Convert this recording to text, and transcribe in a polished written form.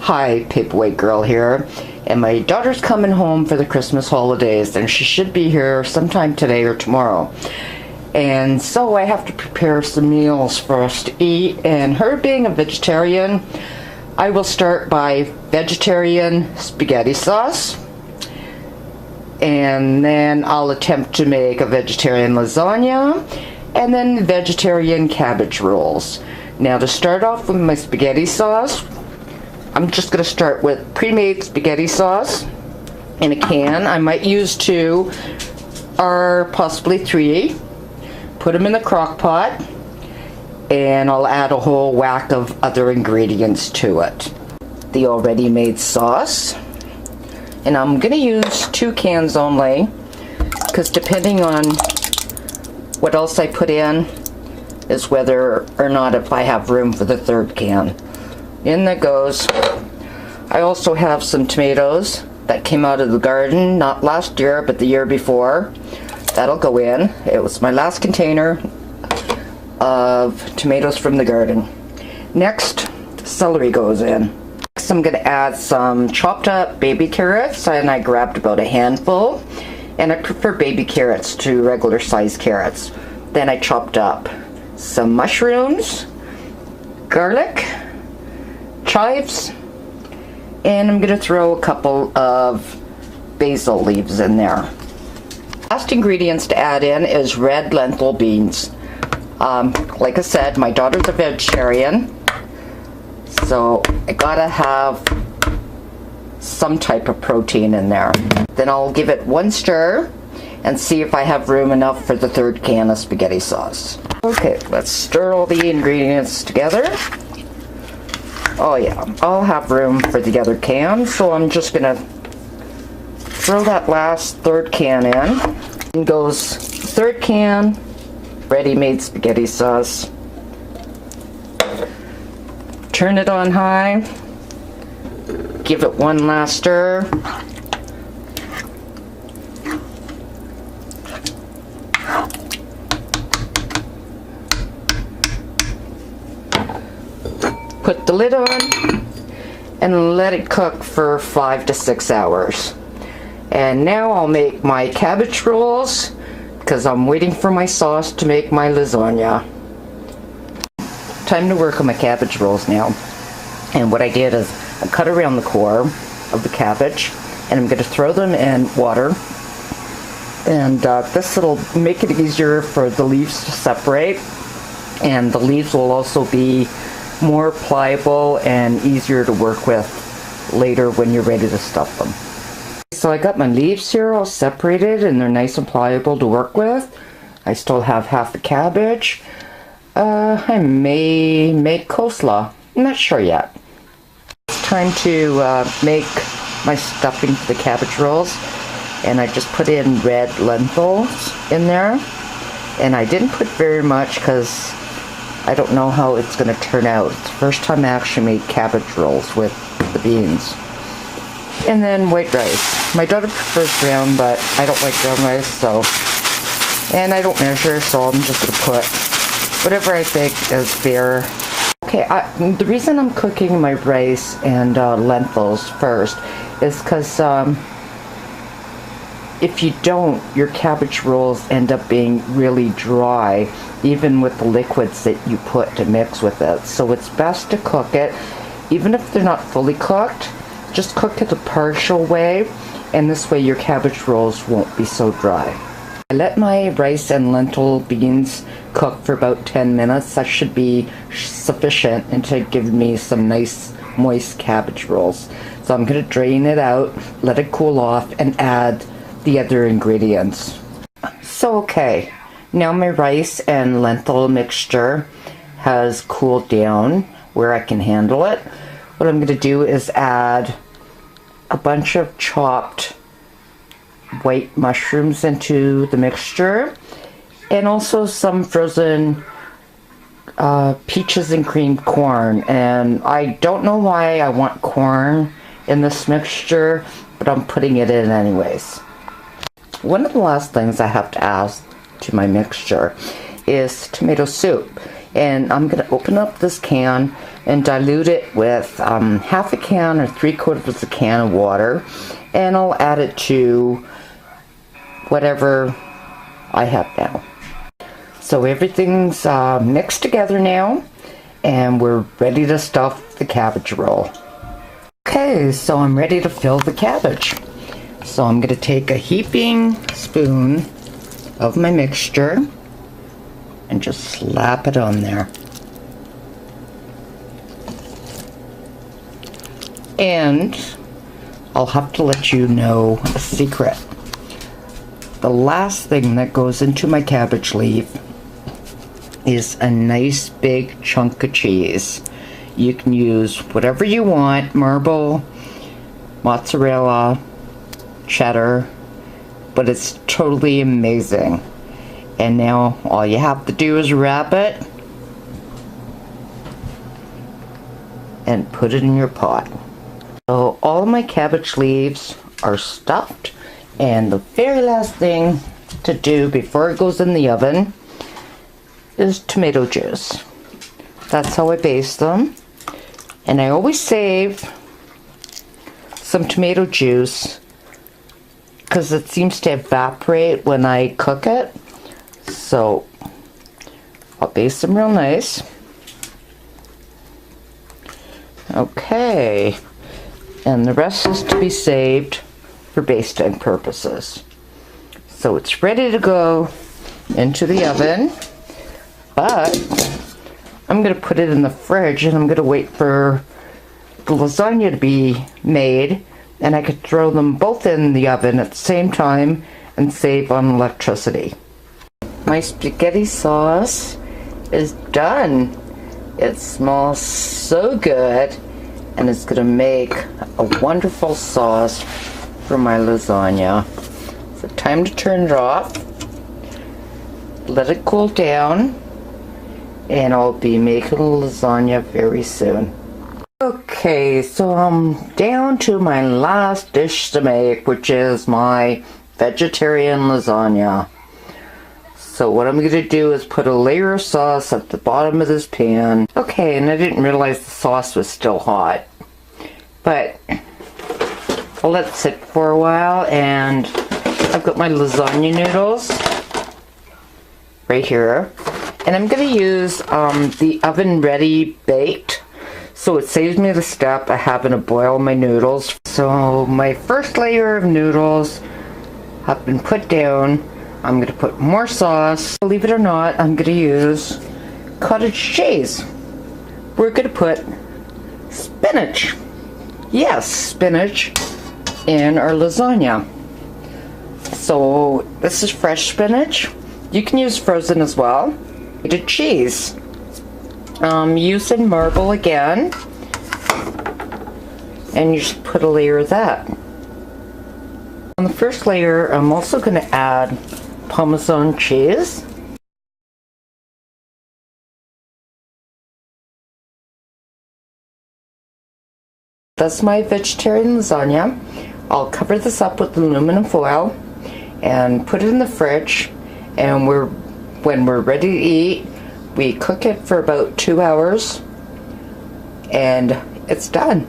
Hi, Paperweight Girl here, and my daughter's coming home for the Christmas holidays, and she should be here sometime today or tomorrow. And so I have to prepare some meals for us to eat, and her being a vegetarian, I will start by vegetarian spaghetti sauce, and then I'll attempt to make a vegetarian lasagna, and then vegetarian cabbage rolls. Now, to start off with my spaghetti sauce, I'm just going to start with pre-made spaghetti sauce in a can. I might use 2 or possibly 3. Put them in the crock pot, and I'll add a whole whack of other ingredients to it. The already made sauce, and I'm going to use 2 cans only, because depending on what else I put in is whether or not if I have room for the 3rd can. In that goes. I also have some tomatoes that came out of the garden, not last year, but the year before. That'll go in. It was my last container of tomatoes from the garden. Next, celery goes in. Next, I'm going to add some chopped up baby carrots, and I grabbed about a handful. And I prefer baby carrots to regular sized carrots. Then I chopped up some mushrooms, garlic, chives, and I'm going to throw a couple of basil leaves in there. Last ingredients to add in is red lentil beans. Like I said, my daughter's a vegetarian, so I gotta have some type of protein in there. Then I'll give it 1 stir and see if I have room enough for the 3rd can of spaghetti sauce. Okay, let's stir all the ingredients together. Oh yeah, I'll have room for the other can, so I'm just gonna throw that last 3rd can in. And goes 3rd can, ready-made spaghetti sauce. Turn it on high. Give it 1 last stir. Put the lid on and let it cook for 5 to 6 hours. And now I'll make my cabbage rolls because I'm waiting for my sauce to make my lasagna. Time to work on my cabbage rolls now. And what I did is I cut around the core of the cabbage, and I'm going to throw them in water. And this will make it easier for the leaves to separate, and the leaves will also be more pliable and easier to work with later when you're ready to stuff them. So I got my leaves here all separated, and they're nice and pliable to work with. I still have half the cabbage. I may make coleslaw. I'm not sure yet. It's time to make my stuffing for the cabbage rolls, and I just put in red lentils in there, and I didn't put very much because I don't know how it's going to turn out. It's the first time I actually made cabbage rolls with the beans. And then white rice. My daughter prefers brown, but I don't like brown rice, so. And I don't measure, so I'm just going to put whatever I think is fair. Okay, the reason I'm cooking my rice and lentils first is because if you don't, your cabbage rolls end up being really dry, even with the liquids that you put to mix with it. So it's best to cook it, even if they're not fully cooked, just cook it a partial way, and this way your cabbage rolls won't be so dry. I let my rice and lentil beans cook for about 10 minutes. That should be sufficient and to give me some nice moist cabbage rolls. So I'm going to drain it out, let it cool off, and add the other ingredients. So okay, now my rice and lentil mixture has cooled down where I can handle it. What I'm going to do is add a bunch of chopped white mushrooms into the mixture, and also some frozen peaches and cream corn. And I don't know why I want corn in this mixture, but I'm putting it in anyways. One of the last things I have to add to my mixture is tomato soup. And I'm going to open up this can and dilute it with half a can or 3/4 of a can of water. And I'll add it to whatever I have now. So everything's mixed together now, and we're ready to stuff the cabbage roll. Okay, so I'm ready to fill the cabbage. So I'm going to take a heaping spoon of my mixture and just slap it on there. And I'll have to let you know a secret. The last thing that goes into my cabbage leaf is a nice big chunk of cheese. You can use whatever you want, marble, mozzarella, cheddar, but it's totally amazing. And now all you have to do is wrap it and put it in your pot. So all of my cabbage leaves are stuffed, and the very last thing to do before it goes in the oven is tomato juice. That's how I baste them. And I always save some tomato juice because it seems to evaporate when I cook it. So I'll baste them real nice. Okay. And the rest is to be saved for basting purposes. So it's ready to go into the oven, but I'm going to put it in the fridge and I'm going to wait for the lasagna to be made, and I could throw them both in the oven at the same time and save on electricity. My spaghetti sauce is done. It smells so good, and it's going to make a wonderful sauce for my lasagna. So time to turn it off, let it cool down, and I'll be making lasagna very soon. Okay, so I'm down to my last dish to make, which is my vegetarian lasagna. So what I'm going to do is put a layer of sauce at the bottom of this pan. Okay, and I didn't realize the sauce was still hot. But I'll let it sit for a while, and I've got my lasagna noodles right here. And I'm going to use the oven ready baked, so it saves me the step of having to boil my noodles. So my first layer of noodles have been put down. I'm going to put more sauce. Believe it or not, I'm going to use cottage cheese. We're going to put spinach. Yes, spinach in our lasagna. So this is fresh spinach. You can use frozen as well. Grated cheese. Using marble again. And you just put a layer of that. On the first layer, I'm also going to add Parmesan cheese. That's my vegetarian lasagna. I'll cover this up with aluminum foil and put it in the fridge, and when we're ready to eat, we cook it for about 2 hours and it's done.